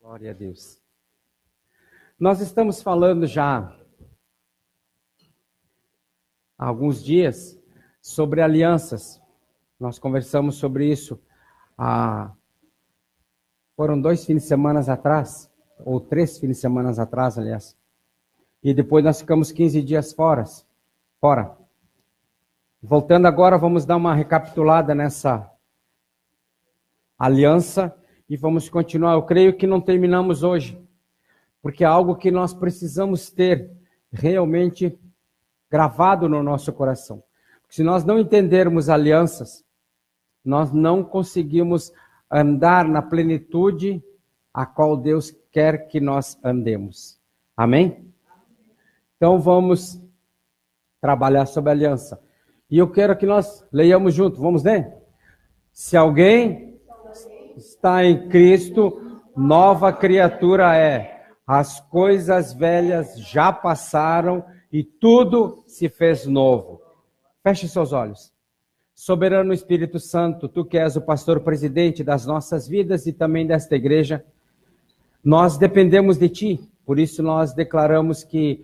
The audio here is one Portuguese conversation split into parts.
Glória a Deus. Nós estamos falando já há alguns dias sobre alianças. Nós conversamos sobre isso foram 2 fins de semana atrás, ou 3 fins de semana atrás, aliás. E depois nós ficamos 15 dias fora. Voltando agora, vamos dar uma recapitulada nessa aliança e vamos continuar. Eu creio que não terminamos hoje, porque é algo que nós precisamos ter realmente gravado no nosso coração. Se nós não entendermos alianças, nós não conseguimos andar na plenitude a qual Deus quer que nós andemos. Amém? Então vamos trabalhar sobre a aliança. E eu quero que nós leiamos junto. Vamos ler? Se alguém está em Cristo, nova criatura é. As coisas velhas já passaram e tudo se fez novo. Feche seus olhos. Soberano Espírito Santo, tu que és o pastor presidente das nossas vidas e também desta igreja, nós dependemos de ti, por isso nós declaramos que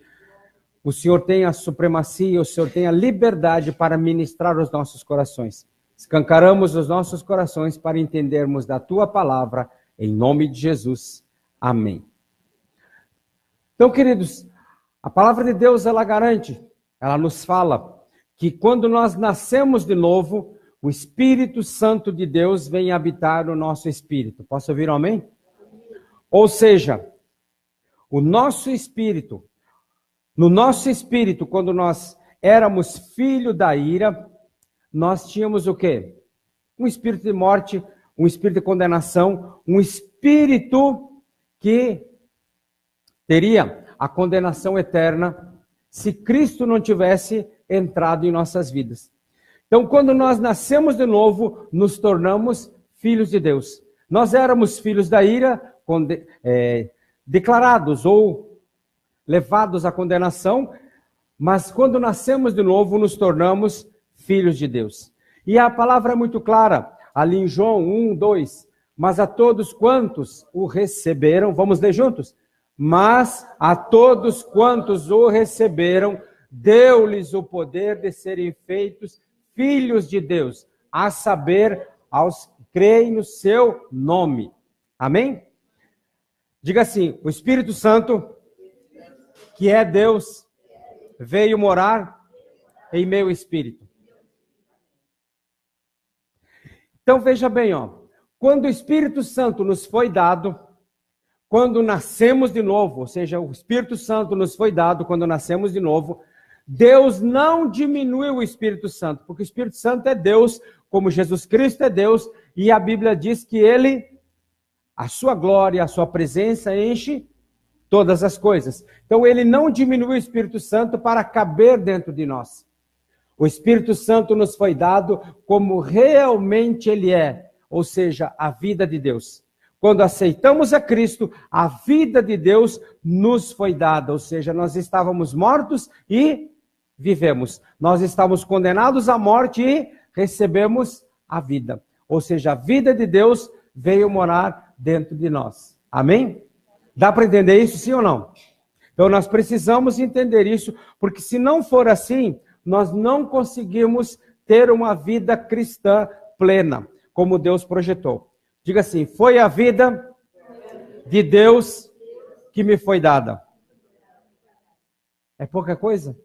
o Senhor tem a supremacia, o Senhor tem a liberdade para ministrar os nossos corações. Escancaramos os nossos corações para entendermos da tua palavra, em nome de Jesus. Amém. Então, queridos, a palavra de Deus, ela garante, ela nos fala que quando nós nascemos de novo, o Espírito Santo de Deus vem habitar no nosso espírito. Posso ouvir um amém? Ou seja, o nosso espírito, no nosso espírito, quando nós éramos filho da ira, nós tínhamos o quê? Um espírito de morte, um espírito de condenação, um espírito que teria a condenação eterna se Cristo não tivesse entrado em nossas vidas. Então, quando nós nascemos de novo, nos tornamos filhos de Deus. Nós éramos filhos da ira, declarados ou levados à condenação, mas quando nascemos de novo, nos tornamos filhos de Deus. E a palavra é muito clara, ali em João 1:2, mas a todos quantos o receberam, vamos ler juntos? Mas a todos quantos o receberam, deu-lhes o poder de serem feitos filhos de Deus, a saber, aos que creem no seu nome. Amém? Diga assim, o Espírito Santo, que é Deus, veio morar em meu espírito. Então veja bem, quando o Espírito Santo nos foi dado, quando nascemos de novo, ou seja, o Espírito Santo nos foi dado quando nascemos de novo, Deus não diminuiu o Espírito Santo, porque o Espírito Santo é Deus, como Jesus Cristo é Deus, e a Bíblia diz que ele, a sua glória, a sua presença enche todas as coisas. Então ele não diminuiu o Espírito Santo para caber dentro de nós. O Espírito Santo nos foi dado como realmente ele é, ou seja, a vida de Deus. Quando aceitamos a Cristo, a vida de Deus nos foi dada, ou seja, nós estávamos mortos e vivemos. Nós estávamos condenados à morte e recebemos a vida. Ou seja, a vida de Deus veio morar dentro de nós. Amém? Dá para entender isso, sim ou não? Então nós precisamos entender isso, porque se não for assim, nós não conseguimos ter uma vida cristã plena, como Deus projetou. Diga assim, foi a vida de Deus que me foi dada. É pouca coisa?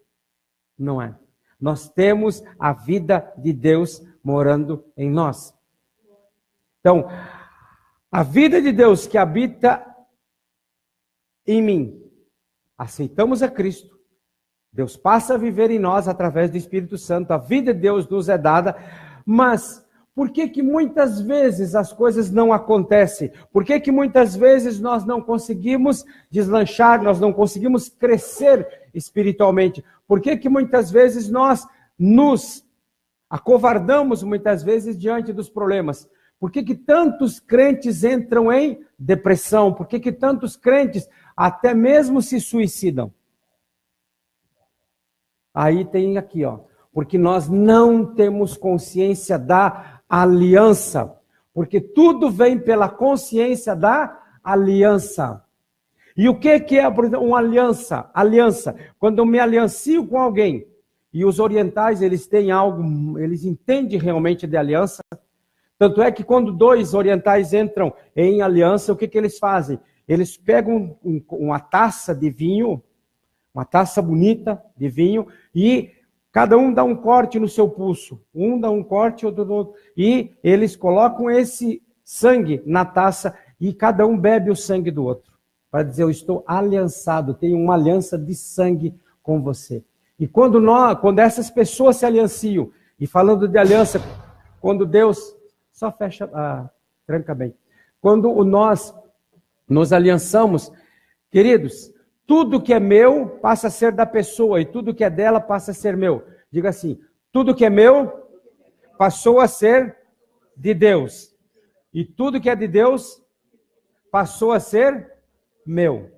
Não é. Nós temos a vida de Deus morando em nós. Então, a vida de Deus que habita em mim, aceitamos a Cristo, Deus passa a viver em nós através do Espírito Santo, a vida de Deus nos é dada, mas por que muitas vezes as coisas não acontecem? Por que muitas vezes nós não conseguimos deslanchar, nós não conseguimos crescer espiritualmente? Por que muitas vezes nós nos acovardamos muitas vezes diante dos problemas? Por que tantos crentes entram em depressão? Por que tantos crentes até mesmo se suicidam? Aí tem aqui, porque nós não temos consciência da aliança, porque tudo vem pela consciência da aliança. E o que é, por exemplo, uma aliança? Aliança. Quando eu me aliancio com alguém, e os orientais, eles têm algo, eles entendem realmente de aliança. Tanto é que quando dois orientais entram em aliança, o que eles fazem? Eles pegam uma taça de vinho, uma taça bonita de vinho, e cada um dá um corte no seu pulso. Um dá um corte, outro do outro. E eles colocam esse sangue na taça e cada um bebe o sangue do outro. Para dizer, eu estou aliançado, tenho uma aliança de sangue com você. E quando essas pessoas se alianciam, e falando de aliança, quando Deus... Só fecha, tranca bem. Quando nós nos aliançamos, queridos, tudo que é meu passa a ser da pessoa e tudo que é dela passa a ser meu. Diga assim, tudo que é meu passou a ser de Deus. E tudo que é de Deus passou a ser meu.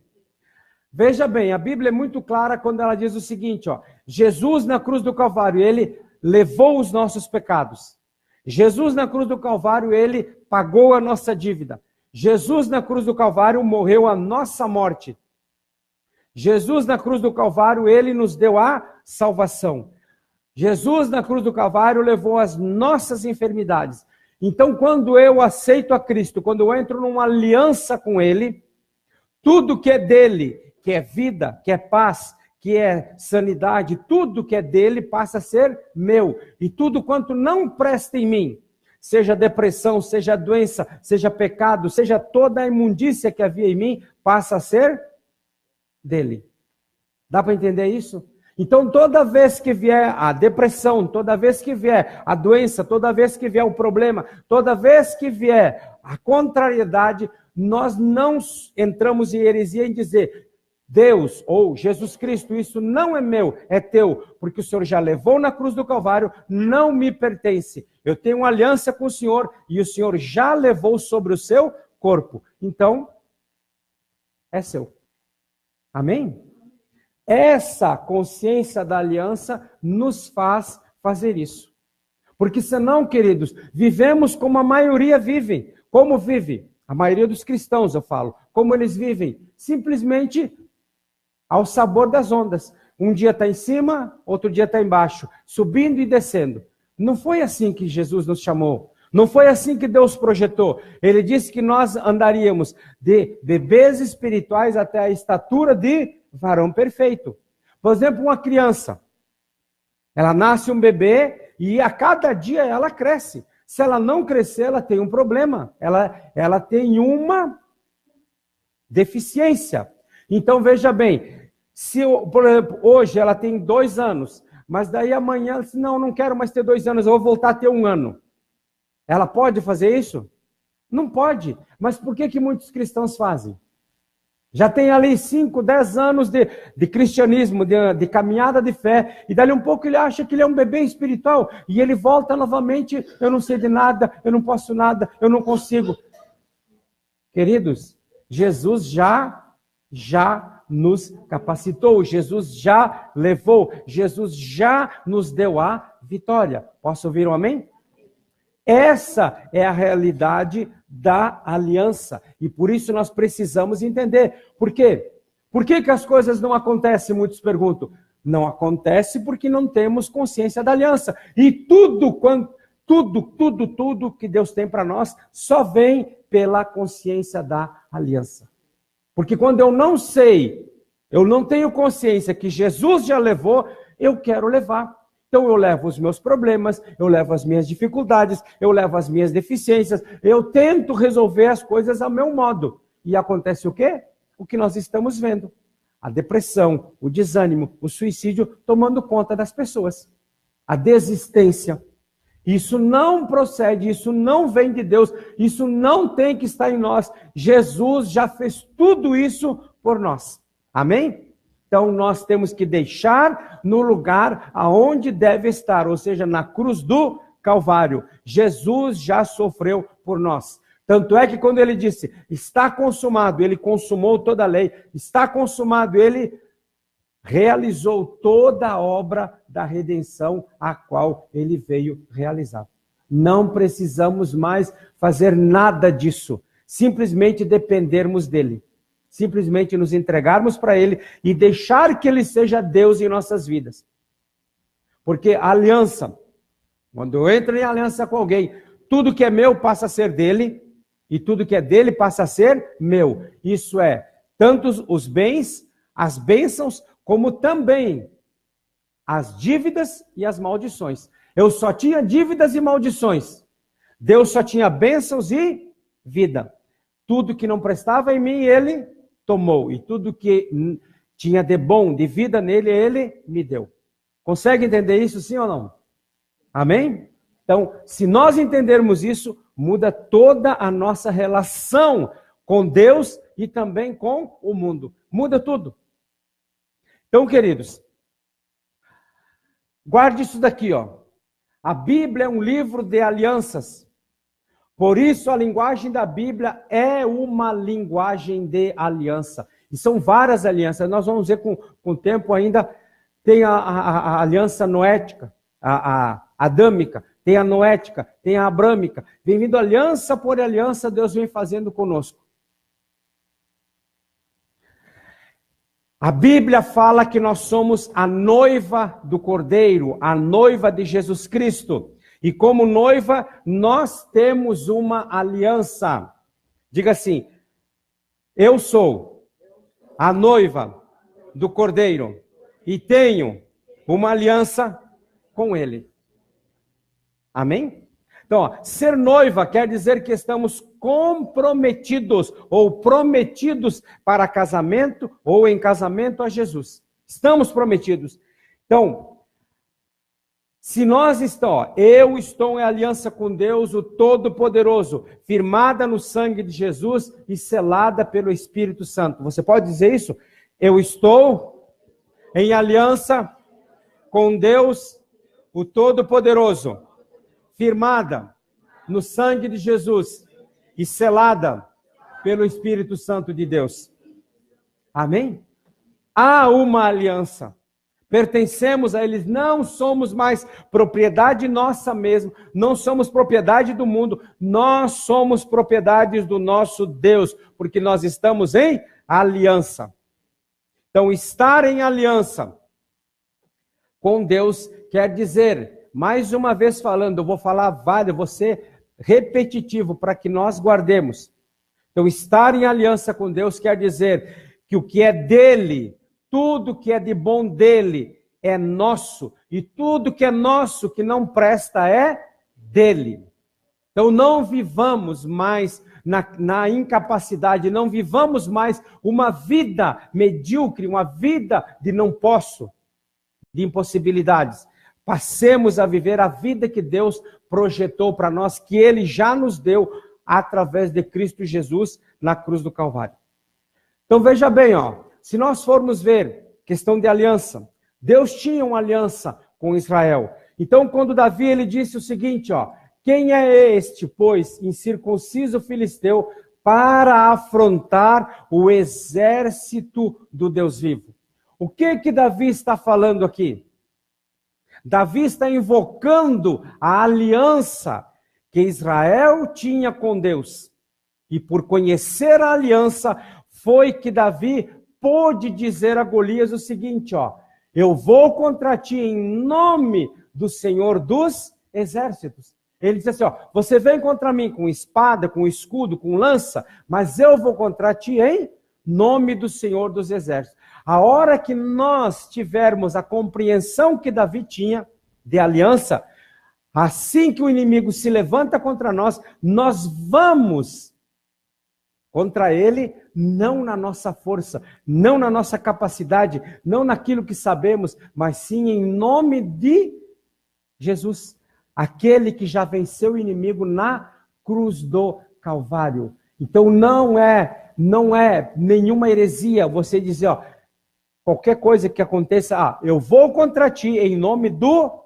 Veja bem, a Bíblia é muito clara quando ela diz o seguinte, ó, Jesus na cruz do Calvário, ele levou os nossos pecados. Jesus na cruz do Calvário, ele pagou a nossa dívida. Jesus na cruz do Calvário morreu a nossa morte. Jesus na cruz do Calvário, ele nos deu a salvação. Jesus na cruz do Calvário levou as nossas enfermidades. Então, quando eu aceito a Cristo, quando eu entro numa aliança com ele, tudo que é dele, que é vida, que é paz, que é sanidade, tudo que é dele passa a ser meu. E tudo quanto não presta em mim, seja depressão, seja doença, seja pecado, seja toda a imundícia que havia em mim, passa a ser dele. Dá para entender isso? Então, toda vez que vier a depressão, toda vez que vier a doença, toda vez que vier o problema, toda vez que vier a contrariedade, nós não entramos em heresia em dizer... Deus ou Jesus Cristo, isso não é meu, é teu, porque o Senhor já levou na cruz do Calvário, não me pertence. Eu tenho uma aliança com o Senhor e o Senhor já levou sobre o seu corpo. Então, é seu. Amém? Essa consciência da aliança nos faz fazer isso. Porque senão, queridos, vivemos como a maioria vive. Como vive? A maioria dos cristãos, eu falo. Como eles vivem? Simplesmente... ao sabor das ondas. Um dia está em cima, outro dia está embaixo, subindo e descendo. Não foi assim que Jesus nos chamou. Não foi assim que Deus projetou. Ele disse que nós andaríamos de bebês espirituais até a estatura de varão perfeito. Por exemplo, uma criança. Ela nasce um bebê e a cada dia ela cresce. Se ela não crescer, ela tem um problema. Ela tem uma deficiência. Então, veja bem, se, por exemplo, hoje ela tem 2 anos, mas daí amanhã ela diz, não quero mais ter 2 anos, eu vou voltar a ter 1 ano. Ela pode fazer isso? Não pode. Mas por que muitos cristãos fazem? Já tem ali 5, 10 anos de cristianismo, de caminhada de fé, e dali um pouco ele acha que ele é um bebê espiritual, e ele volta novamente, eu não sei de nada, eu não posso nada, eu não consigo. Queridos, Jesus já nos capacitou, Jesus já levou, Jesus já nos deu a vitória. Posso ouvir um amém? Essa é a realidade da aliança. E por isso nós precisamos entender. Por quê? Por que as coisas não acontecem? Muitos perguntam. Não acontece porque não temos consciência da aliança. E tudo que Deus tem para nós só vem pela consciência da aliança. Porque quando eu não sei, eu não tenho consciência que Jesus já levou, eu quero levar. Então eu levo os meus problemas, eu levo as minhas dificuldades, eu levo as minhas deficiências, eu tento resolver as coisas ao meu modo. E acontece o quê? O que nós estamos vendo. A depressão, o desânimo, o suicídio tomando conta das pessoas. A desistência. Isso não procede, isso não vem de Deus, isso não tem que estar em nós. Jesus já fez tudo isso por nós. Amém? Então nós temos que deixar no lugar aonde deve estar, ou seja, na cruz do Calvário. Jesus já sofreu por nós. Tanto é que quando ele disse, está consumado, ele consumou toda a lei, está consumado, ele realizou toda a obra da redenção a qual ele veio realizar. Não precisamos mais fazer nada disso. simplesmente dependermos dele. Simplesmente nos entregarmos para ele e deixar que ele seja Deus em nossas vidas. Porque a aliança, quando eu entro em aliança com alguém, tudo que é meu passa a ser dele e tudo que é dele passa a ser meu. Isso é, tanto os bens, as bênçãos, como também as dívidas e as maldições. Eu só tinha dívidas e maldições. Deus só tinha bênçãos e vida. Tudo que não prestava em mim, ele tomou. E tudo que tinha de bom, de vida nele, ele me deu. Consegue entender isso, sim ou não? Amém? Então, se nós entendermos isso, muda toda a nossa relação com Deus e também com o mundo. Muda tudo. Então, queridos, guarde isso daqui, ó. A Bíblia é um livro de alianças. Por isso, a linguagem da Bíblia é uma linguagem de aliança. E são várias alianças. Nós vamos ver com o tempo ainda. Tem a aliança noética, a adâmica, tem a noética, tem a abrâmica. Vem vindo aliança por aliança, Deus vem fazendo conosco. A Bíblia fala que nós somos a noiva do Cordeiro, a noiva de Jesus Cristo. E como noiva, nós temos uma aliança. Diga assim: eu sou a noiva do Cordeiro e tenho uma aliança com ele. Amém? Então, ó, ser noiva quer dizer que estamos comprometidos ou prometidos para casamento ou em casamento a Jesus. Estamos prometidos. Então, se nós estamos, eu estou em aliança com Deus, o Todo-Poderoso, firmada no sangue de Jesus e selada pelo Espírito Santo. Você pode dizer isso? Eu estou em aliança com Deus, o Todo-Poderoso, firmada no sangue de Jesus e selada pelo Espírito Santo de Deus. Amém? Há uma aliança. Pertencemos a eles, não somos mais propriedade nossa mesmo, não somos propriedade do mundo, nós somos propriedades do nosso Deus, porque nós estamos em aliança. Então, estar em aliança com Deus quer dizer, mais uma vez falando, eu vou falar vários, vou ser repetitivo para que nós guardemos. Então, estar em aliança com Deus quer dizer que o que é dele, tudo que é de bom dele é nosso, e tudo que é nosso que não presta é dele. Então não vivamos mais na incapacidade, não vivamos mais uma vida medíocre, uma vida de não posso, de impossibilidades. Passemos a viver a vida que Deus projetou para nós, que ele já nos deu através de Cristo Jesus na cruz do Calvário. Então veja bem, ó. Se nós formos ver questão de aliança, Deus tinha uma aliança com Israel. Então, quando Davi ele disse o seguinte, ó: quem é este, pois, incircunciso filisteu, para afrontar o exército do Deus vivo? O que Davi está falando aqui? Davi está invocando a aliança que Israel tinha com Deus. E por conhecer a aliança, foi que Davi pôde dizer a Golias o seguinte, ó: eu vou contra ti em nome do Senhor dos exércitos. Ele disse assim, ó: você vem contra mim com espada, com escudo, com lança, mas eu vou contra ti em nome do Senhor dos exércitos. A hora que nós tivermos a compreensão que Davi tinha de aliança, assim que o inimigo se levanta contra nós, nós vamos contra ele, não na nossa força, não na nossa capacidade, não naquilo que sabemos, mas sim em nome de Jesus, aquele que já venceu o inimigo na cruz do Calvário. Então não é nenhuma heresia você dizer, ó, qualquer coisa que aconteça, eu vou contra ti em nome do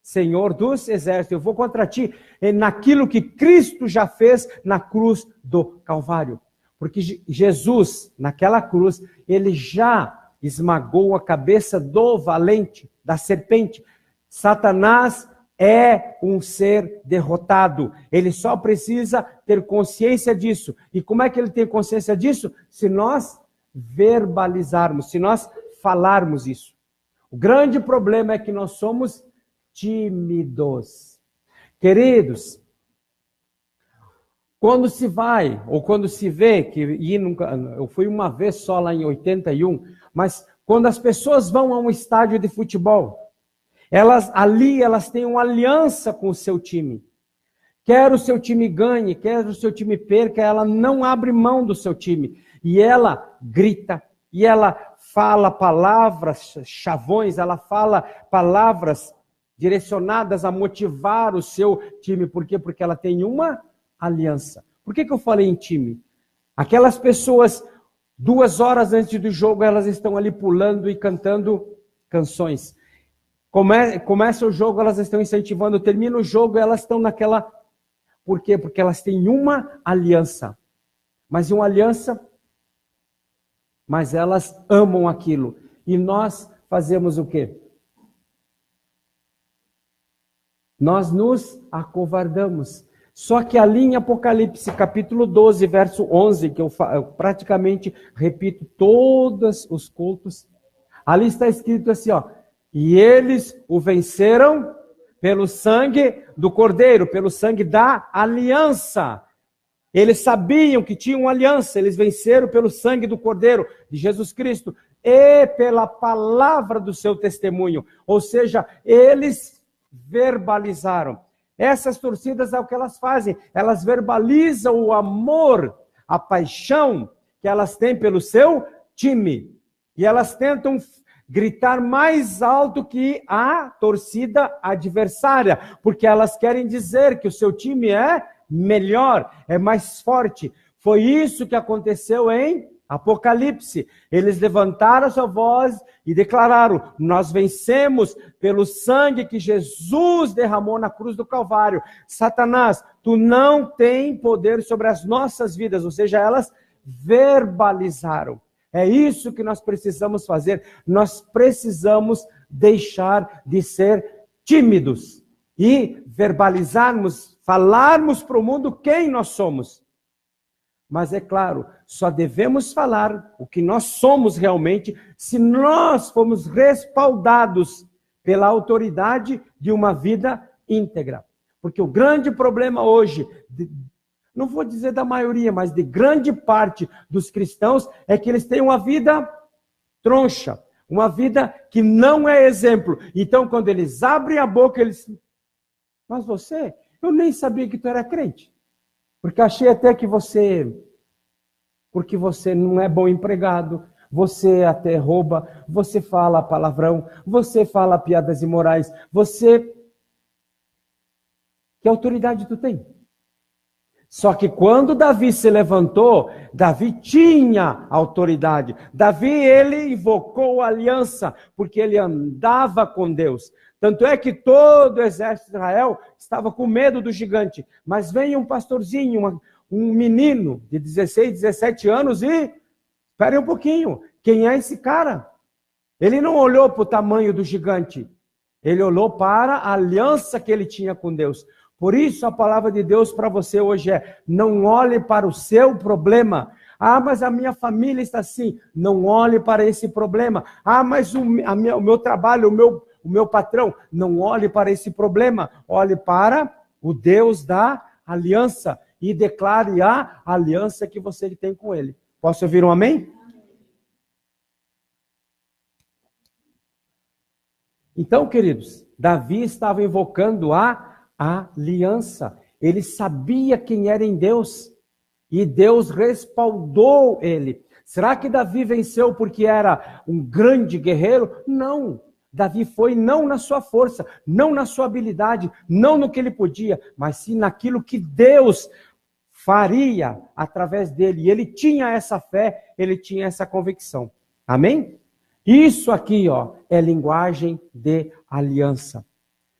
Senhor dos exércitos, eu vou contra ti naquilo que Cristo já fez na cruz do Calvário. Porque Jesus, naquela cruz, ele já esmagou a cabeça do valente, da serpente. Satanás é um ser derrotado. Ele só precisa ter consciência disso. E como é que ele tem consciência disso? Se nós verbalizarmos, se nós falarmos isso. O grande problema é que nós somos tímidos. Queridos, quando se vai, ou quando se vê, eu fui uma vez só lá em 81, mas quando as pessoas vão a um estádio de futebol, elas têm uma aliança com o seu time. Quer o seu time ganhe, quer o seu time perca, ela não abre mão do seu time. E ela grita, e ela fala palavras chavões, ela fala palavras direcionadas a motivar o seu time. Por quê? Porque ela tem uma aliança. Por que eu falei em time? Aquelas pessoas, 2 horas antes do jogo, elas estão ali pulando e cantando canções. Começa o jogo, elas estão incentivando. Termina o jogo, elas estão naquela... Por quê? Porque elas têm uma aliança. Mas uma aliança... Mas elas amam aquilo. E nós fazemos o quê? Nós nos acovardamos. Só que ali em Apocalipse, capítulo 12, verso 11, que eu praticamente repito todos os cultos, ali está escrito assim, ó, e eles o venceram pelo sangue do Cordeiro, pelo sangue da aliança. Eles sabiam que tinham uma aliança, eles venceram pelo sangue do Cordeiro, de Jesus Cristo, e pela palavra do seu testemunho. Ou seja, eles verbalizaram. Essas torcidas é o que elas fazem, elas verbalizam o amor, a paixão que elas têm pelo seu time. E elas tentam gritar mais alto que a torcida adversária, porque elas querem dizer que o seu time é melhor, é mais forte. Foi isso que aconteceu em Apocalipse. Eles levantaram a sua voz e declararam: nós vencemos pelo sangue que Jesus derramou na cruz do Calvário. Satanás, tu não tem poder sobre as nossas vidas. Ou seja, elas verbalizaram. É isso que nós precisamos fazer. Nós precisamos deixar de ser tímidos e verbalizarmos, falarmos para o mundo quem nós somos. Mas é claro, só devemos falar o que nós somos realmente se nós formos respaldados pela autoridade de uma vida íntegra. Porque o grande problema hoje, não vou dizer da maioria, mas de grande parte dos cristãos, é que eles têm uma vida troncha, uma vida que não é exemplo. Então, quando eles abrem a boca, eles... Mas você, eu nem sabia que tu era crente. Porque achei até que porque você não é bom empregado, você até rouba, você fala palavrão, você fala piadas imorais, que autoridade tu tem? Só que quando Davi se levantou, Davi tinha autoridade. Davi, ele invocou a aliança, porque ele andava com Deus. Tanto é que todo o exército de Israel estava com medo do gigante. Mas vem um pastorzinho, um menino de 16, 17 anos e... Espere um pouquinho, quem é esse cara? Ele não olhou para o tamanho do gigante. Ele olhou para a aliança que ele tinha com Deus. Por isso a palavra de Deus para você hoje é: não olhe para o seu problema. Ah, mas a minha família está assim. Não olhe para esse problema. Ah, mas o meu trabalho, o meu patrão. Não olhe para esse problema. Olhe para o Deus da aliança e declare a aliança que você tem com ele. Posso ouvir um amém? Então, queridos, Davi estava invocando a aliança. Ele sabia quem era em Deus e Deus respaldou ele. Será que Davi venceu porque era um grande guerreiro? Não. Davi foi não na sua força, não na sua habilidade, não no que ele podia, mas sim naquilo que Deus faria através dele. E ele tinha essa fé, ele tinha essa convicção. Amém? Isso aqui, ó, é linguagem de aliança.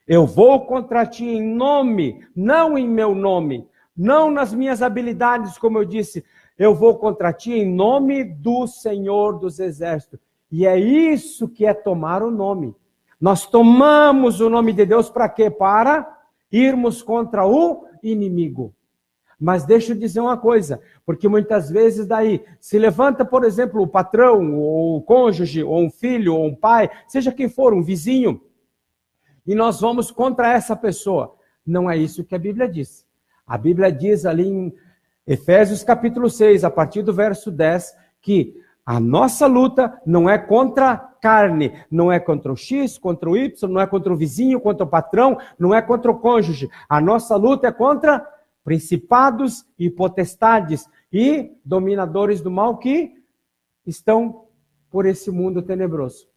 Eu vou contra ti em nome, não em meu nome, não nas minhas habilidades, como eu disse. Eu vou contra ti em nome do Senhor dos Exércitos. E é isso que é tomar o nome. Nós tomamos o nome de Deus para quê? Para irmos contra o inimigo. Mas deixa eu dizer uma coisa, porque muitas vezes daí se levanta, por exemplo, o patrão, ou o cônjuge, ou um filho, ou um pai, seja quem for, um vizinho, e nós vamos contra essa pessoa. Não é isso que a Bíblia diz. A Bíblia diz ali em Efésios capítulo 6, a partir do verso 10, que a nossa luta não é contra a carne, não é contra o X, contra o Y, não é contra o vizinho, contra o patrão, não é contra o cônjuge. A nossa luta é contra principados e potestades e dominadores do mal que estão por esse mundo tenebroso.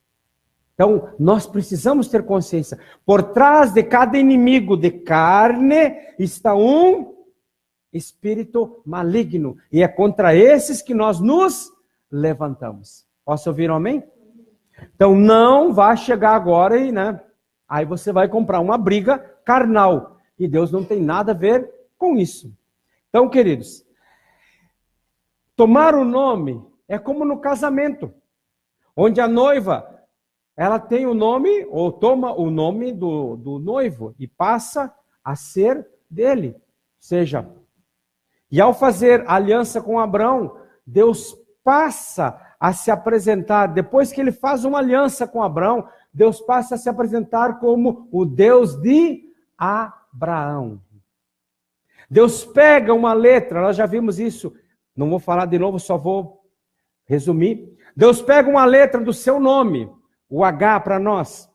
Então, nós precisamos ter consciência. Por trás de cada inimigo de carne está um espírito maligno. E é contra esses que nós nos levantamos. Posso ouvir um amém? Então, não vá chegar agora e, aí você vai comprar uma briga carnal. E Deus não tem nada a ver com isso. Então, queridos, tomar o nome é como no casamento, onde a noiva, ela tem o nome, ou toma o nome do noivo, e passa a ser dele. Ou seja, e ao fazer aliança com Abraão, Deus passa a se apresentar, depois que ele faz uma aliança com Abraão, Deus passa a se apresentar como o Deus de Abraão. Deus pega uma letra, nós já vimos isso, não vou falar de novo, só vou resumir. Deus pega uma letra do seu nome, o H para nós,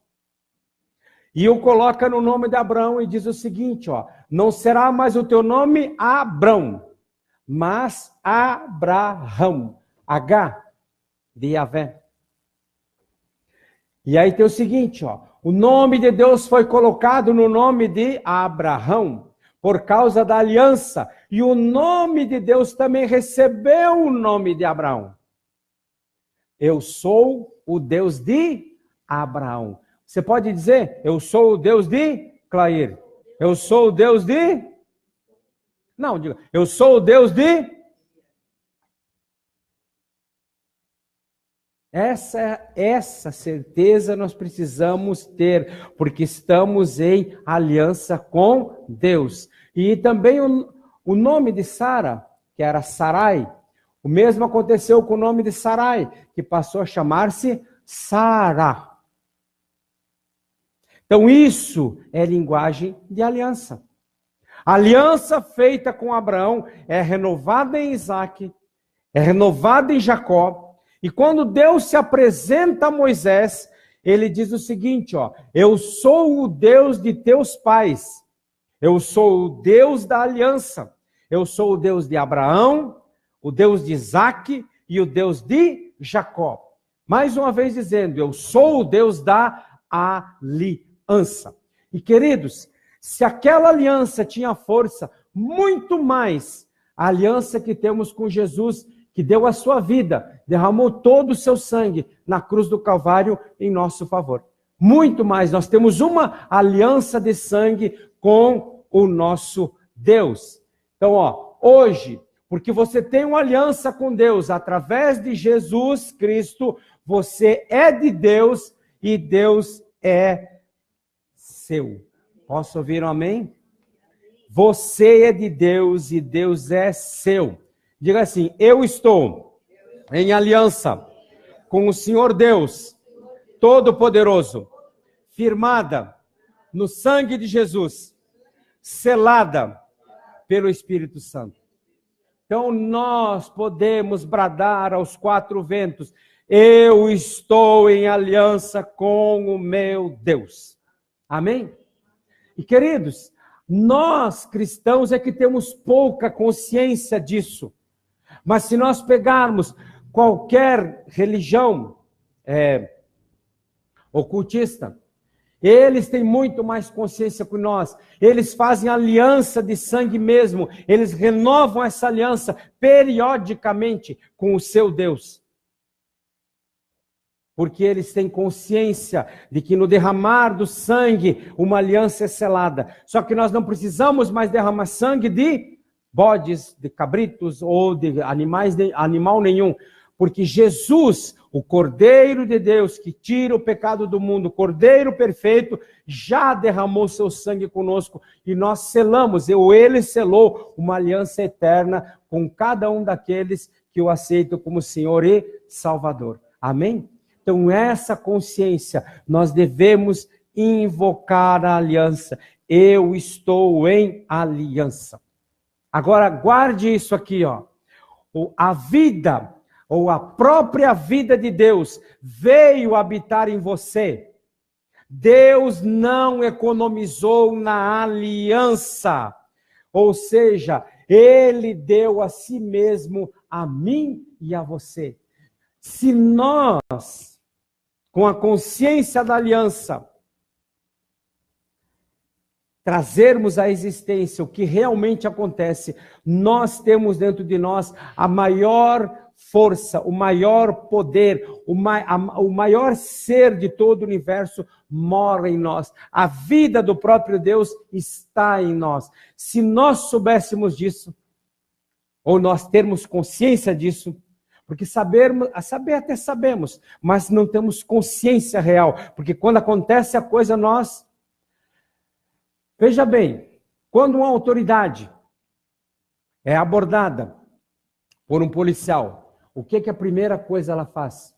e o coloca no nome de Abraão e diz o seguinte, não será mais o teu nome Abrão, mas Abraão, H de Yahvé. E aí tem o seguinte, o nome de Deus foi colocado no nome de Abraão, por causa da aliança, e o nome de Deus também recebeu o nome de Abraão. Eu sou o Deus de Abraão. Você pode dizer, eu sou o Deus de Clair. Eu sou o Deus de... Não, diga, eu sou o Deus de... Essa certeza nós precisamos ter, porque estamos em aliança com Deus. E também o nome de Sara, que era Sarai, o mesmo aconteceu com o nome de Sarai, que passou a chamar-se Sara. Então isso é linguagem de aliança. A aliança feita com Abraão é renovada em Isaac, é renovada em Jacó. E quando Deus se apresenta a Moisés, ele diz o seguinte, eu sou o Deus de teus pais, eu sou o Deus da aliança, eu sou o Deus de Abraão, o Deus de Isaac e o Deus de Jacó. Mais uma vez dizendo, eu sou o Deus da aliança. E queridos, se aquela aliança tinha força, muito mais a aliança que temos com Jesus, que deu a sua vida, derramou todo o seu sangue na cruz do Calvário em nosso favor. Muito mais, nós temos uma aliança de sangue com o nosso Deus. Então, hoje, porque você tem uma aliança com Deus, através de Jesus Cristo, você é de Deus e Deus é seu. Posso ouvir um amém? Você é de Deus e Deus é seu. Diga assim, eu estou em aliança com o Senhor Deus Todo-Poderoso, firmada no sangue de Jesus, selada pelo Espírito Santo. Então nós podemos bradar aos quatro ventos, eu estou em aliança com o meu Deus. Amém? E queridos, nós cristãos é que temos pouca consciência disso. Mas se nós pegarmos qualquer religião ocultista, eles têm muito mais consciência que nós. Eles fazem aliança de sangue mesmo. Eles renovam essa aliança periodicamente com o seu Deus. Porque eles têm consciência de que no derramar do sangue, uma aliança é selada. Só que nós não precisamos mais derramar sangue de bodes, de cabritos ou de animal nenhum. Porque Jesus, o Cordeiro de Deus, que tira o pecado do mundo, o Cordeiro perfeito, já derramou seu sangue conosco e nós selamos, ele selou uma aliança eterna com cada um daqueles que o aceitam como Senhor e Salvador. Amém? Então, essa consciência, nós devemos invocar a aliança. Eu estou em aliança. Agora, guarde isso aqui, ó. A vida, ou a própria vida de Deus, veio habitar em você. Deus não economizou na aliança. Ou seja, Ele deu a si mesmo, a mim e a você. Se nós, com a consciência da aliança, trazermos à existência o que realmente acontece, nós temos dentro de nós a maior força, o maior poder, o maior ser de todo o universo mora em nós. A vida do próprio Deus está em nós. Se nós soubéssemos disso, ou nós termos consciência disso, porque saber até sabemos, mas não temos consciência real, porque quando acontece a coisa nós... Veja bem, quando uma autoridade é abordada por um policial, o que a primeira coisa ela faz?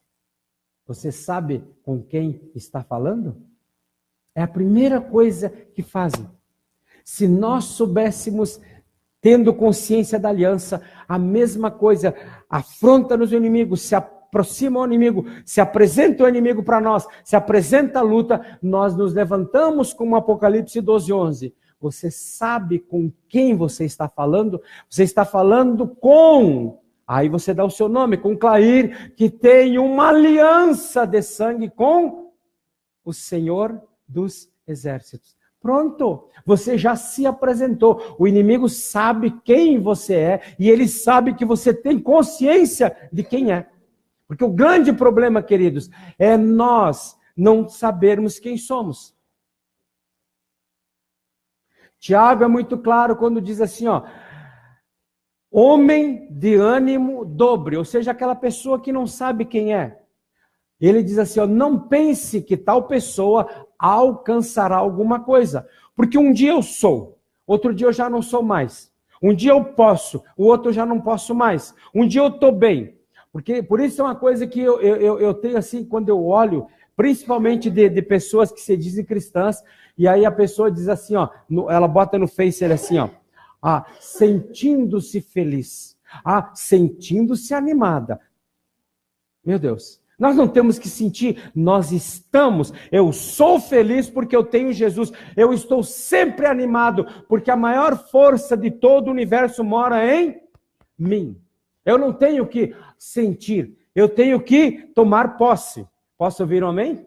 Você sabe com quem está falando? É a primeira coisa que fazem. Se nós soubéssemos, tendo consciência da aliança, a mesma coisa, afronta-nos o inimigo, se aproxima o inimigo, se apresenta o inimigo para nós, se apresenta a luta, nós nos levantamos como Apocalipse 12:11. Você sabe com quem você está falando? Você está falando com... Aí você dá o seu nome, com Clair, que tem uma aliança de sangue com o Senhor dos Exércitos. Pronto, você já se apresentou. O inimigo sabe quem você é e ele sabe que você tem consciência de quem é. Porque o grande problema, queridos, é nós não sabermos quem somos. Tiago é muito claro quando diz assim, ó, homem de ânimo dobre, ou seja, aquela pessoa que não sabe quem é. Ele diz assim, ó, não pense que tal pessoa alcançará alguma coisa, porque um dia eu sou, outro dia eu já não sou mais. Um dia eu posso, o outro eu já não posso mais. Um dia eu estou bem. Porque, por isso é uma coisa que eu tenho assim, quando eu olho, principalmente de pessoas que se dizem cristãs, e aí a pessoa diz assim, ó, ela bota no Face ele assim, ó, sentindo-se feliz, sentindo-se animada. Meu Deus, nós não temos que sentir, nós estamos, eu sou feliz porque eu tenho Jesus, eu estou sempre animado, porque a maior força de todo o universo mora em mim. Eu não tenho que sentir, eu tenho que tomar posse. Posso ouvir um amém?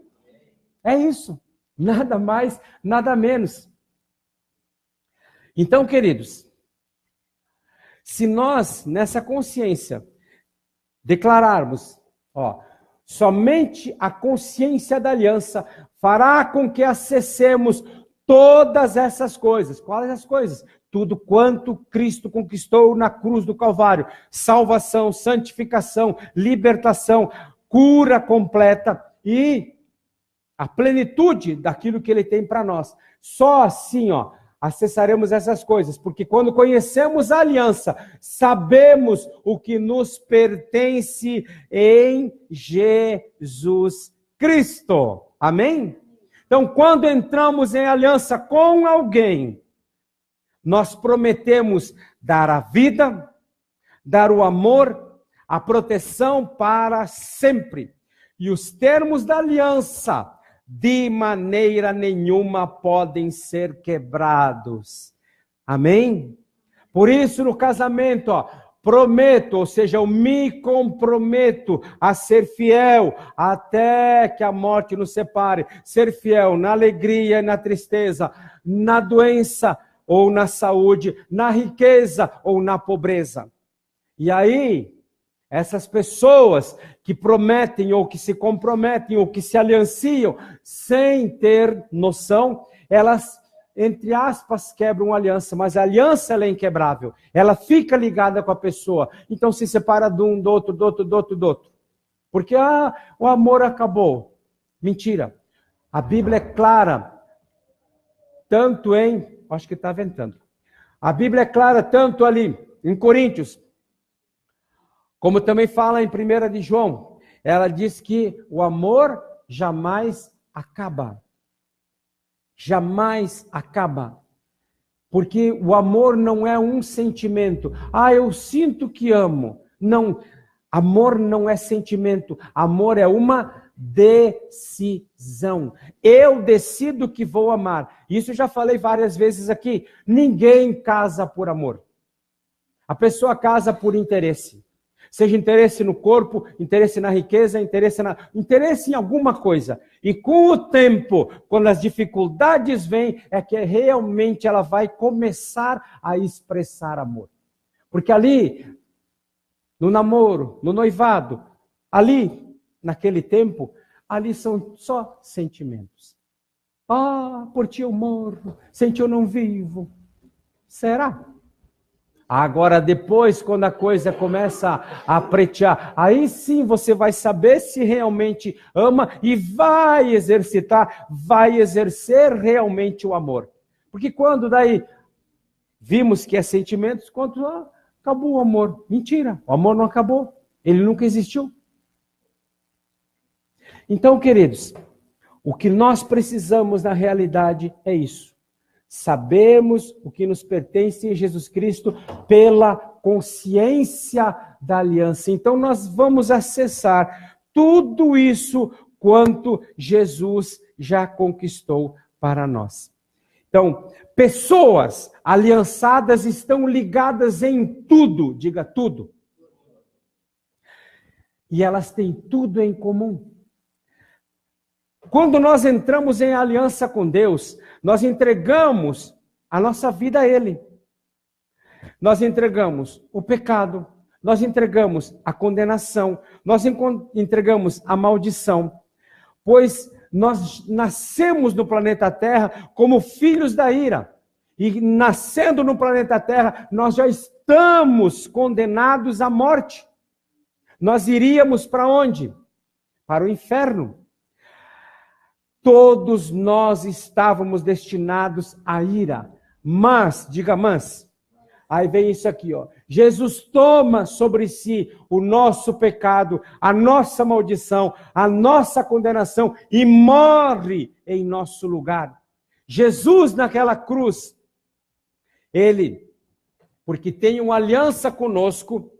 É isso, nada mais, nada menos. Então, queridos, se nós, nessa consciência, declararmos, somente a consciência da aliança fará com que acessemos todas essas coisas. Quais as coisas? Tudo quanto Cristo conquistou na cruz do Calvário. Salvação, santificação, libertação, cura completa e a plenitude daquilo que Ele tem para nós. Só assim, acessaremos essas coisas, porque quando conhecemos a aliança, sabemos o que nos pertence em Jesus Cristo. Amém? Então, quando entramos em aliança com alguém, nós prometemos dar a vida, dar o amor, a proteção para sempre. E os termos da aliança, de maneira nenhuma, podem ser quebrados. Amém? Por isso, no casamento, prometo, ou seja, eu me comprometo a ser fiel até que a morte nos separe. Ser fiel na alegria e na tristeza, na doença ou na saúde, na riqueza ou na pobreza. E aí, essas pessoas que prometem ou que se comprometem ou que se alianciam sem ter noção, elas entre aspas, quebra uma aliança, mas a aliança ela é inquebrável. Ela fica ligada com a pessoa. Então se separa de um, do outro, do outro, do outro, do outro. Porque o amor acabou. Mentira. A Bíblia é clara, tanto em... Acho que está ventando. A Bíblia é clara tanto ali, em Coríntios, como também fala em 1 de João. Ela diz que o amor jamais acaba. Jamais acaba. Porque o amor não é um sentimento. Eu sinto que amo. Não, amor não é sentimento. Amor é uma decisão. Eu decido que vou amar. Isso eu já falei várias vezes aqui. Ninguém casa por amor. A pessoa casa por interesse. Seja interesse no corpo, interesse na riqueza, interesse em alguma coisa. E com o tempo, quando as dificuldades vêm, é que realmente ela vai começar a expressar amor. Porque ali, no namoro, no noivado, ali, naquele tempo, ali são só sentimentos. Por ti eu morro, sem ti eu não vivo. Será? Agora depois, quando a coisa começa a pretear, aí sim você vai saber se realmente ama e vai exercitar, vai exercer realmente o amor. Porque quando daí vimos que é sentimentos, quando acabou o amor. Mentira, o amor não acabou, ele nunca existiu. Então, queridos, o que nós precisamos na realidade é isso. Sabemos o que nos pertence em Jesus Cristo pela consciência da aliança. Então nós vamos acessar tudo isso quanto Jesus já conquistou para nós. Então, pessoas aliançadas estão ligadas em tudo, diga tudo. E elas têm tudo em comum. Quando nós entramos em aliança com Deus, nós entregamos a nossa vida a Ele. Nós entregamos o pecado, nós entregamos a condenação, nós entregamos a maldição, pois nós nascemos no planeta Terra como filhos da ira. E nascendo no planeta Terra, nós já estamos condenados à morte. Nós iríamos para onde? Para o inferno. Todos nós estávamos destinados à ira. Mas, diga mas, aí vem isso aqui, ó. Jesus toma sobre si o nosso pecado, a nossa maldição, a nossa condenação e morre em nosso lugar. Jesus naquela cruz, ele, porque tem uma aliança conosco,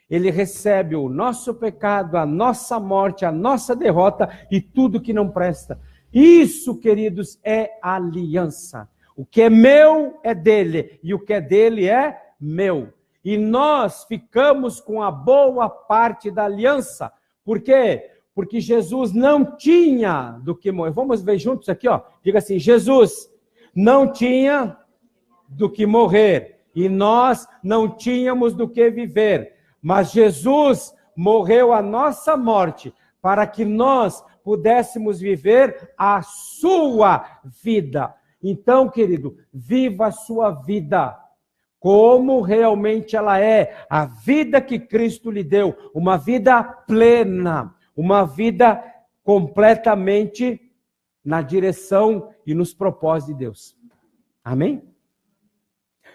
ele recebe o nosso pecado, a nossa morte, a nossa derrota e tudo que não presta. Isso, queridos, é aliança. O que é meu é dele, e o que é dele é meu. E nós ficamos com a boa parte da aliança. Por quê? Porque Jesus não tinha do que morrer. Vamos ver juntos aqui, ó. Diga assim, Jesus não tinha do que morrer, e nós não tínhamos do que viver. Mas Jesus morreu a nossa morte, para que nós pudéssemos viver a sua vida. Então, querido, viva a sua vida como realmente ela é, a vida que Cristo lhe deu, uma vida plena, uma vida completamente na direção e nos propósitos de Deus. Amém?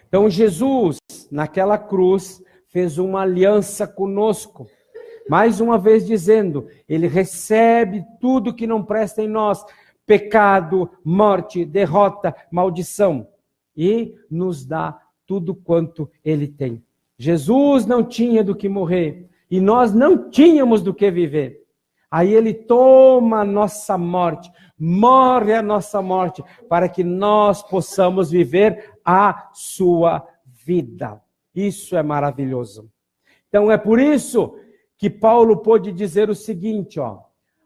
Então, Jesus, naquela cruz, fez uma aliança conosco. Mais uma vez dizendo, ele recebe tudo que não presta em nós, pecado, morte, derrota, maldição, e nos dá tudo quanto ele tem. Jesus não tinha do que morrer, e nós não tínhamos do que viver. Aí ele toma a nossa morte, morre a nossa morte, para que nós possamos viver a sua vida. Isso é maravilhoso. Então é por isso que Paulo pôde dizer o seguinte, ó,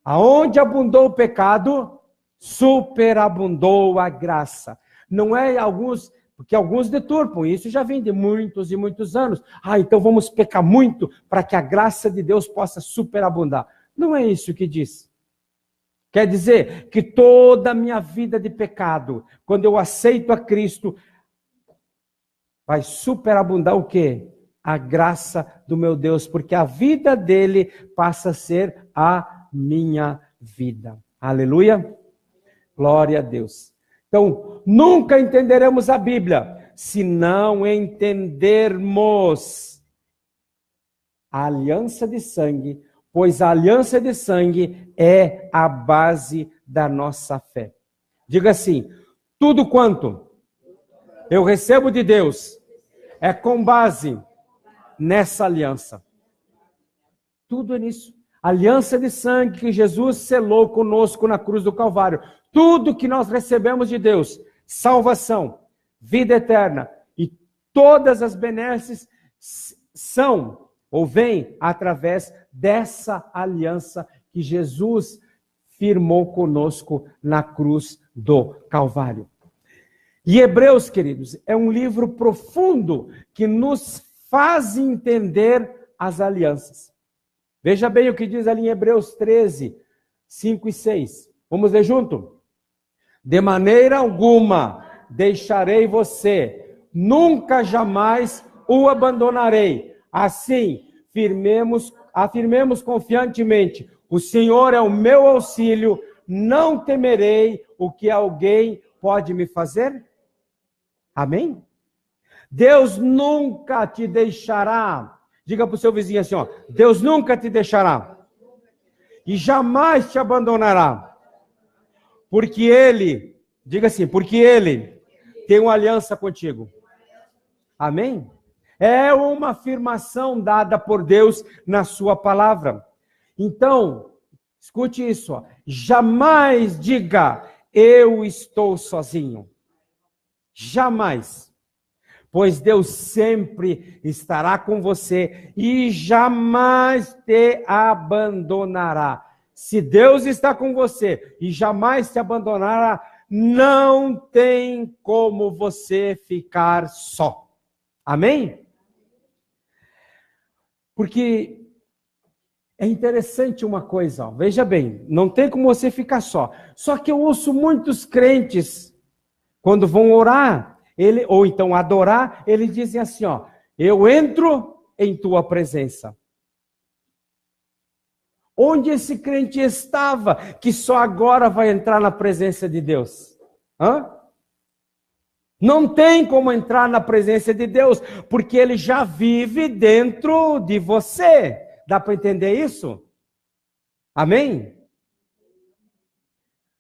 aonde abundou o pecado, superabundou a graça. Não é porque alguns deturpam, isso já vem de muitos e muitos anos. Então vamos pecar muito para que a graça de Deus possa superabundar. Não é isso que diz. Quer dizer que toda a minha vida de pecado, quando eu aceito a Cristo, vai superabundar o quê? A graça do meu Deus, porque a vida dele passa a ser a minha vida. Aleluia? Glória a Deus. Então, nunca entenderemos a Bíblia se não entendermos a aliança de sangue, pois a aliança de sangue é a base da nossa fé. Diga assim: tudo quanto eu recebo de Deus é com base nessa aliança. Tudo é nisso. Aliança de sangue que Jesus selou conosco na cruz do Calvário. Tudo que nós recebemos de Deus, salvação, vida eterna e todas as benesses são ou vêm através dessa aliança que Jesus firmou conosco na cruz do Calvário. E Hebreus, queridos, é um livro profundo que nos faz entender as alianças. Veja bem o que diz ali em Hebreus 13, 5 e 6. Vamos ler junto? De maneira alguma deixarei você, nunca jamais o abandonarei. Assim, afirmemos confiantemente, o Senhor é o meu auxílio, não temerei o que alguém pode me fazer. Amém? Deus nunca te deixará. Diga para o seu vizinho assim, ó, Deus nunca te deixará e jamais te abandonará. Porque Ele, diga assim, porque Ele tem uma aliança contigo. Amém? É uma afirmação dada por Deus na sua palavra. Então, escute isso, ó, jamais diga, eu estou sozinho. Jamais. Pois Deus sempre estará com você e jamais te abandonará. Se Deus está com você e jamais te abandonará, não tem como você ficar só. Amém? Porque é interessante uma coisa, ó, veja bem, não tem como você ficar só. Só que eu ouço muitos crentes, quando vão orar, ou então adorar, eles dizem assim, ó, eu entro em tua presença. Onde esse crente estava, que só agora vai entrar na presença de Deus? Hã? Não tem como entrar na presença de Deus, porque ele já vive dentro de você. Dá para entender isso? Amém?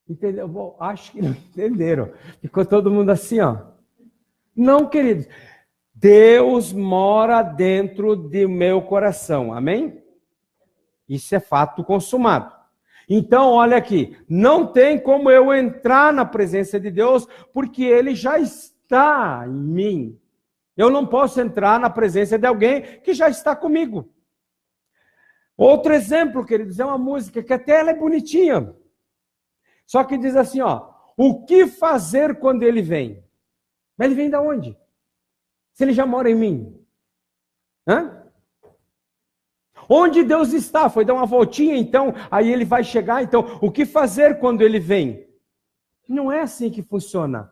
Entendeu? Bom, acho que não entenderam. Ficou todo mundo assim, ó. Não, queridos. Deus mora dentro do meu coração. Amém? Isso é fato consumado. Então, olha aqui. Não tem como eu entrar na presença de Deus, porque Ele já está em mim. Eu não posso entrar na presença de alguém que já está comigo. Outro exemplo, queridos, é uma música que até ela é bonitinha. Só que diz assim, ó. O que fazer quando Ele vem? Mas Ele vem de onde? Se Ele já mora em mim. Hã? Onde Deus está? Foi dar uma voltinha, então, aí Ele vai chegar. Então, o que fazer quando Ele vem? Não é assim que funciona.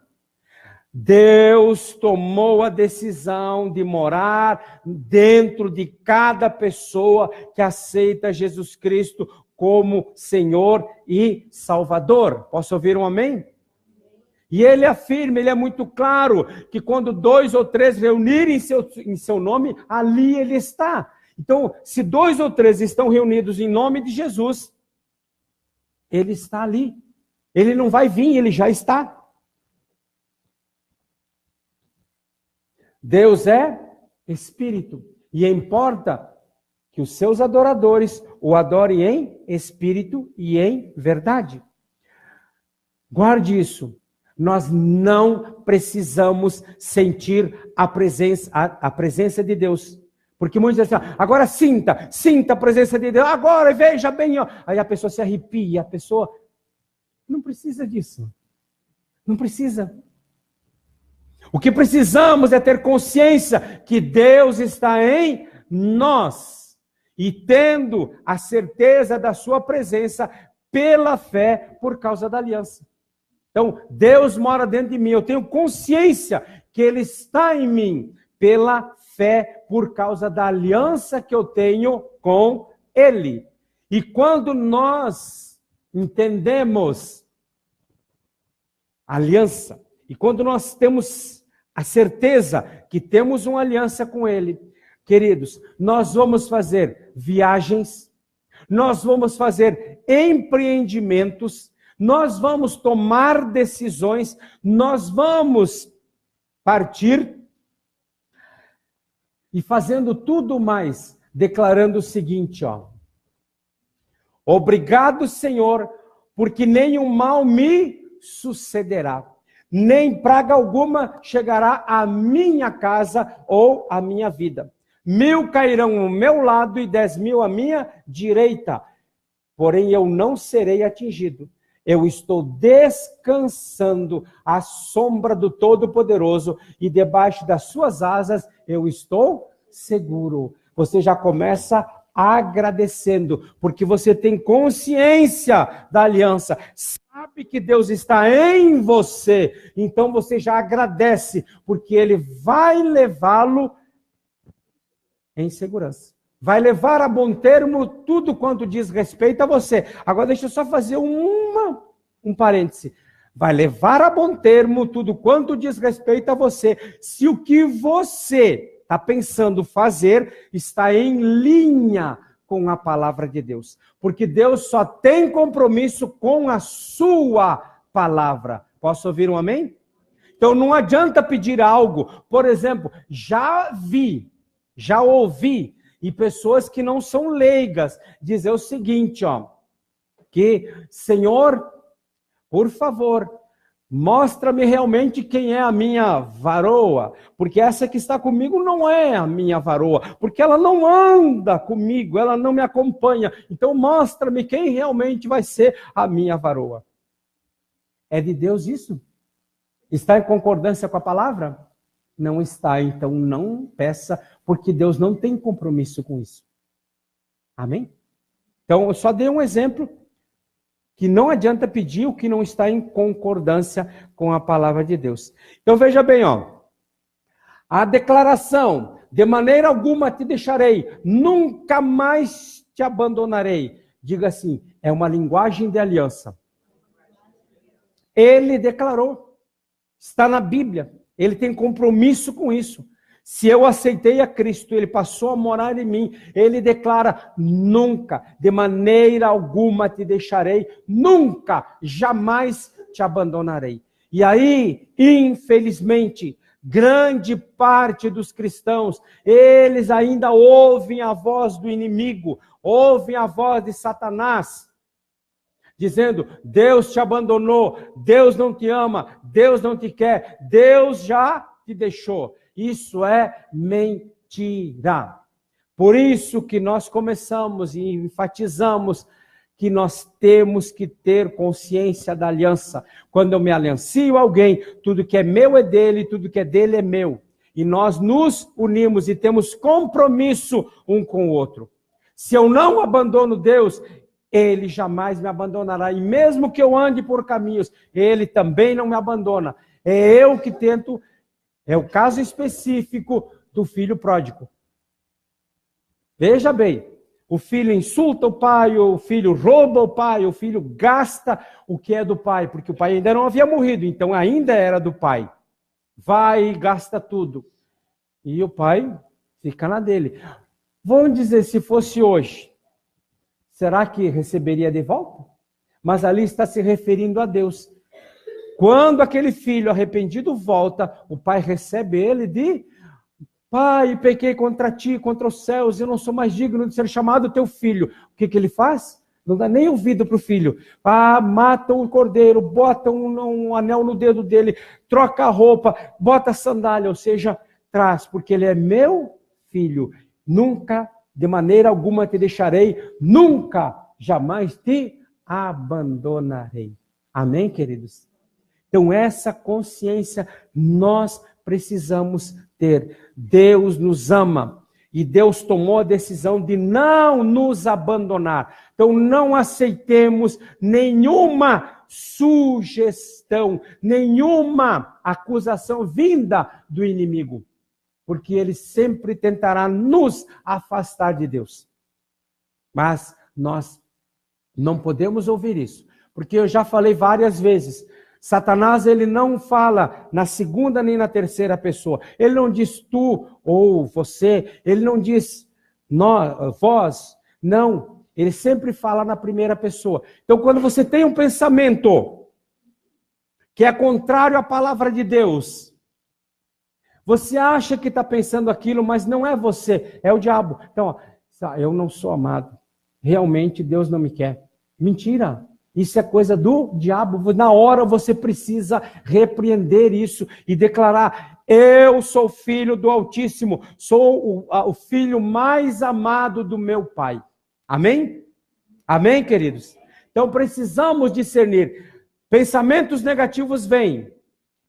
Deus tomou a decisão de morar dentro de cada pessoa que aceita Jesus Cristo como Senhor e Salvador. Posso ouvir um amém? E Ele afirma, Ele é muito claro, que quando 2 ou 3 reunirem em seu nome, ali Ele está. Então, se 2 ou 3 estão reunidos em nome de Jesus, Ele está ali. Ele não vai vir, Ele já está. Deus é Espírito. E importa que os seus adoradores o adorem em Espírito e em verdade. Guarde isso. Nós não precisamos sentir a presença de Deus. Porque muitos dizem assim, agora sinta a presença de Deus, agora veja bem. Ó. Aí a pessoa se arrepia, a pessoa não precisa disso. Não precisa. O que precisamos é ter consciência que Deus está em nós. E tendo a certeza da sua presença, pela fé por causa da aliança. Então, Deus mora dentro de mim, eu tenho consciência que Ele está em mim pela fé por causa da aliança que eu tenho com Ele. E quando nós entendemos a aliança, e quando nós temos a certeza que temos uma aliança com Ele, queridos, nós vamos fazer viagens, nós vamos fazer empreendimentos, nós vamos tomar decisões, nós vamos partir e fazendo tudo mais, declarando o seguinte, ó: obrigado, Senhor, porque nenhum mal me sucederá, nem praga alguma chegará à minha casa ou à minha vida. 1000 cairão ao meu lado e 10.000 à minha direita, porém eu não serei atingido. Eu estou descansando à sombra do Todo-Poderoso e debaixo das suas asas eu estou seguro. Você já começa agradecendo, porque você tem consciência da aliança, sabe que Deus está em você, então você já agradece, porque Ele vai levá-lo em segurança. Vai levar a bom termo tudo quanto diz respeito a você. Agora deixa eu só fazer um parêntese. Vai levar a bom termo tudo quanto diz respeito a você, se o que você está pensando fazer está em linha com a palavra de Deus. Porque Deus só tem compromisso com a sua palavra. Posso ouvir um amém? Então não adianta pedir algo. Por exemplo, já ouvi, e pessoas que não são leigas dizer o seguinte, ó, que, Senhor, por favor, mostra-me realmente quem é a minha varoa, porque essa que está comigo não é a minha varoa, porque ela não anda comigo, ela não me acompanha, então mostra-me quem realmente vai ser a minha varoa. É de Deus isso? Está em concordância com a palavra? Não está, então não peça, porque Deus não tem compromisso com isso. Amém? Então, eu só dei um exemplo que não adianta pedir o que não está em concordância com a palavra de Deus. Então, veja bem, ó. A declaração, de maneira alguma te deixarei, nunca mais te abandonarei. Diga assim, é uma linguagem de aliança. Ele declarou, está na Bíblia. Ele tem compromisso com isso. Se eu aceitei a Cristo, Ele passou a morar em mim, Ele declara, nunca, de maneira alguma te deixarei, nunca, jamais te abandonarei. E aí, infelizmente, grande parte dos cristãos, eles ainda ouvem a voz do inimigo, ouvem a voz de Satanás, dizendo, Deus te abandonou, Deus não te ama, Deus não te quer, Deus já te deixou. Isso é mentira. Por isso que nós começamos e enfatizamos que nós temos que ter consciência da aliança. Quando eu me aliancio a alguém, tudo que é meu é dele, tudo que é dele é meu. E nós nos unimos e temos compromisso um com o outro. Se eu não abandono Deus, Ele jamais me abandonará. E mesmo que eu ande por caminhos, Ele também não me abandona. É eu que tento. É o caso específico do filho pródigo. Veja bem, o filho insulta o pai, o filho rouba o pai, o filho gasta o que é do pai, porque o pai ainda não havia morrido, então ainda era do pai. Vai e gasta tudo. E o pai fica na dele. Vamos dizer, se fosse hoje, será que receberia de volta? Mas ali está se referindo a Deus. Quando aquele filho arrependido volta, o pai recebe ele de pai, pequei contra ti, contra os céus, eu não sou mais digno de ser chamado teu filho. O que ele faz? Não dá nem ouvido para o filho. Mata um cordeiro, bota um anel no dedo dele, troca a roupa, bota a sandália, ou seja, traz, porque ele é meu filho. Nunca, de maneira alguma te deixarei, nunca, jamais te abandonarei. Amém, queridos? Então, essa consciência nós precisamos ter. Deus nos ama. E Deus tomou a decisão de não nos abandonar. Então não aceitemos nenhuma sugestão, nenhuma acusação vinda do inimigo. Porque ele sempre tentará nos afastar de Deus. Mas nós não podemos ouvir isso. Porque eu já falei várias vezes, Satanás, ele não fala na segunda nem na terceira pessoa. Ele não diz tu ou você. Ele não diz nós, vós. Não. Ele sempre fala na primeira pessoa. Então, quando você tem um pensamento que é contrário à palavra de Deus, você acha que está pensando aquilo, mas não é você, é o diabo. Então, eu não sou amado. Realmente, Deus não me quer. Mentira. Isso é coisa do diabo. Na hora você precisa repreender isso e declarar: eu sou filho do Altíssimo, sou o filho mais amado do meu Pai. Amém? Amém, queridos? Então precisamos discernir. Pensamentos negativos vêm.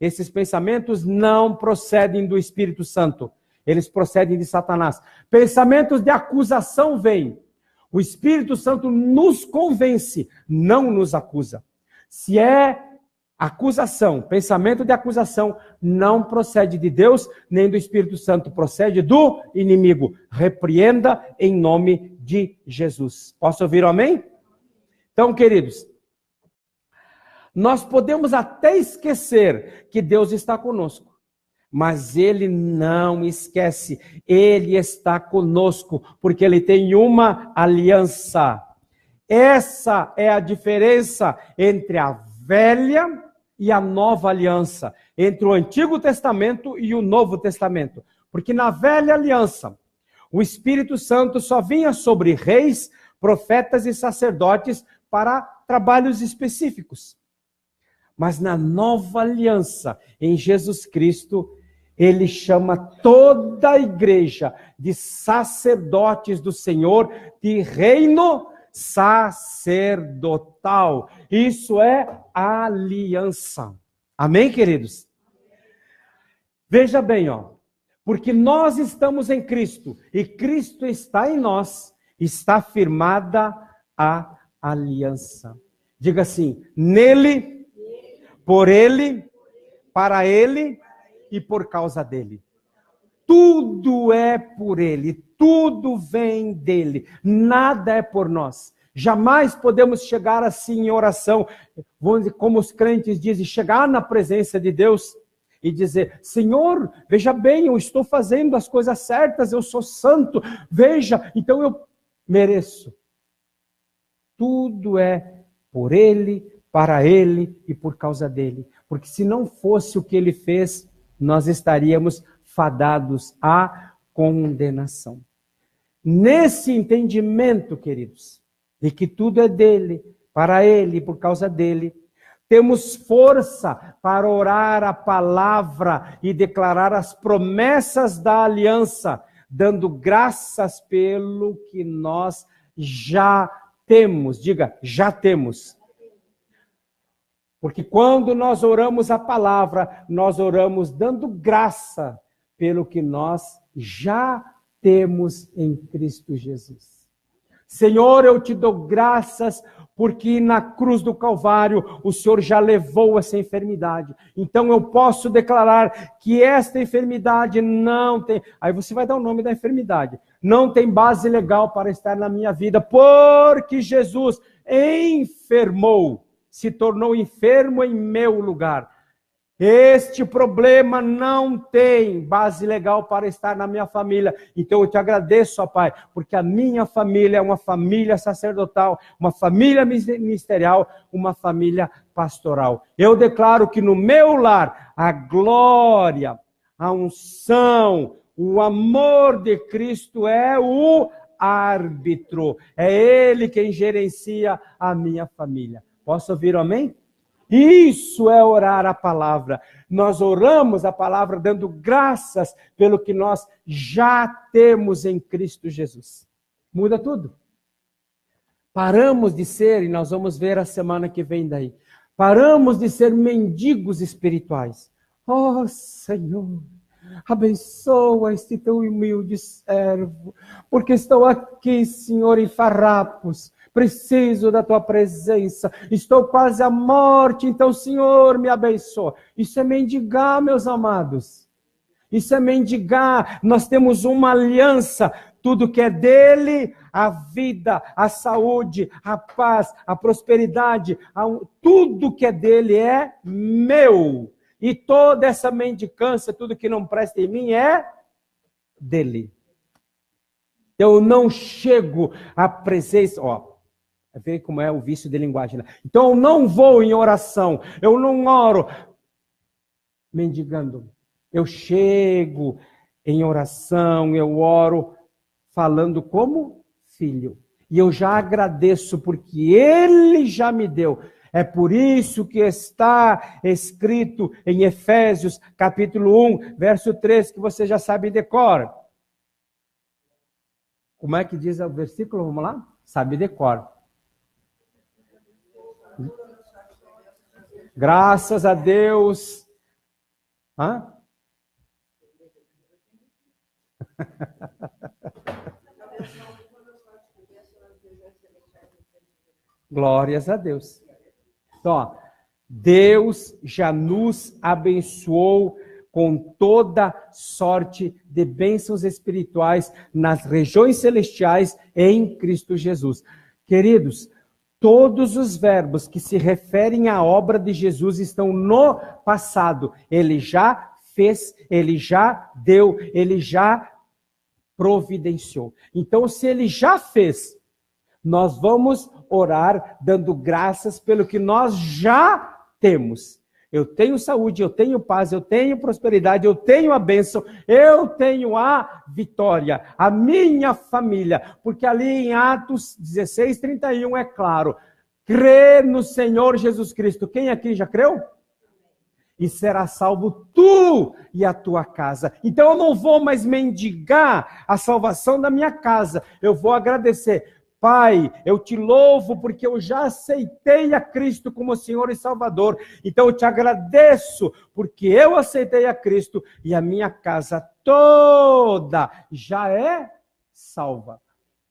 Esses pensamentos não procedem do Espírito Santo. Eles procedem de Satanás. Pensamentos de acusação vêm. O Espírito Santo nos convence, não nos acusa. Se é acusação, pensamento de acusação, não procede de Deus, nem do Espírito Santo, procede do inimigo. Repreenda em nome de Jesus. Posso ouvir um amém? Então, queridos, nós podemos até esquecer que Deus está conosco. Mas Ele não esquece, Ele está conosco, porque Ele tem uma aliança. Essa é a diferença entre a velha e a nova aliança, entre o Antigo Testamento e o Novo Testamento. Porque na velha aliança, o Espírito Santo só vinha sobre reis, profetas e sacerdotes para trabalhos específicos. Mas na nova aliança, em Jesus Cristo, Ele chama toda a igreja de sacerdotes do Senhor, de reino sacerdotal. Isso é aliança. Amém, queridos? Veja bem, porque nós estamos em Cristo e Cristo está em nós, está firmada a aliança. Diga assim: nele, por Ele, para Ele e por causa dEle. Tudo é por Ele, tudo vem dEle, nada é por nós. Jamais podemos chegar assim em oração, como os crentes dizem, chegar na presença de Deus e dizer: Senhor, veja bem, eu estou fazendo as coisas certas, eu sou santo, veja, então eu mereço. Tudo é por Ele, para Ele e por causa dEle. Porque se não fosse o que Ele fez, nós estaríamos fadados à condenação. Nesse entendimento, queridos, de que tudo é dele, para Ele e por causa dele, temos força para orar a palavra e declarar as promessas da aliança, dando graças pelo que nós já temos. Diga, já temos. Porque quando nós oramos a palavra, nós oramos dando graça pelo que nós já temos em Cristo Jesus. Senhor, eu te dou graças porque na cruz do Calvário o Senhor já levou essa enfermidade. Então eu posso declarar que esta enfermidade não tem... Aí você vai dar o nome da enfermidade. Não tem base legal para estar na minha vida, porque Jesus enfermou. Se tornou enfermo em meu lugar. Este problema não tem base legal para estar na minha família. Então eu te agradeço, ó Pai, porque a minha família é uma família sacerdotal, uma família ministerial, uma família pastoral. Eu declaro que no meu lar, a glória, a unção, o amor de Cristo é o árbitro. É Ele quem gerencia a minha família. Posso ouvir um amém? Isso é orar a palavra. Nós oramos a palavra dando graças pelo que nós já temos em Cristo Jesus. Muda tudo. Paramos de ser, e nós vamos ver a semana que vem daí, paramos de ser mendigos espirituais. Oh, Senhor, Abençoa este teu humilde servo, porque estou aqui, Senhor, em farrapos. Preciso da tua presença. Estou quase à morte, então, Senhor, me abençoa. Isso é mendigar, meus amados. Isso é mendigar. Nós temos uma aliança. Tudo que é dele, a vida, a saúde, a paz, a prosperidade, tudo que é dele é meu. E toda essa mendicância, tudo que não presta em mim é dele. Eu não chego à presença, vê como é o vício de linguagem, né? Então eu não vou em oração, eu não oro mendigando. Eu chego em oração, eu oro falando como filho. E eu já agradeço porque ele já me deu. É por isso que está escrito em Efésios, capítulo 1, verso 3, que você já sabe de cor. Como é que diz o versículo? Vamos lá? Sabe de cor. Graças a Deus. Hã? Glórias a Deus. Então, Deus já nos abençoou com toda sorte de bênçãos espirituais nas regiões celestiais em Cristo Jesus. Queridos, todos os verbos que se referem à obra de Jesus estão no passado. Ele já fez, ele já deu, ele já providenciou. Então, se ele já fez, nós vamos orar dando graças pelo que nós já temos. Eu tenho saúde, eu tenho paz, eu tenho prosperidade, eu tenho a bênção, eu tenho a vitória, a minha família. Porque ali em Atos 16, 31 é claro, crê no Senhor Jesus Cristo. Quem aqui já creu? E será salvo tu e a tua casa. Então eu não vou mais mendigar a salvação da minha casa. Eu vou agradecer. Pai, eu te louvo porque eu já aceitei a Cristo como Senhor e Salvador. Então eu te agradeço porque eu aceitei a Cristo e a minha casa toda já é salva.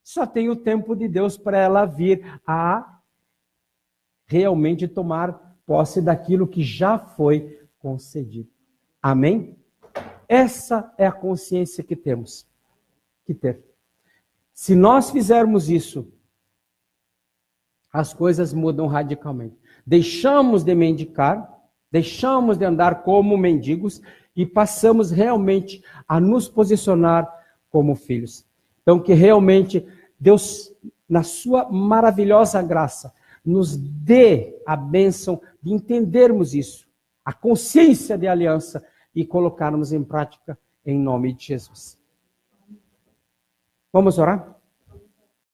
Só tem o tempo de Deus para ela vir a realmente tomar posse daquilo que já foi concedido. Amém? Essa é a consciência que temos que ter. Se nós fizermos isso, as coisas mudam radicalmente. Deixamos de mendicar, deixamos de andar como mendigos e passamos realmente a nos posicionar como filhos. Então, que realmente Deus, na sua maravilhosa graça, nos dê a bênção de entendermos isso, a consciência de aliança e colocarmos em prática em nome de Jesus. Vamos orar?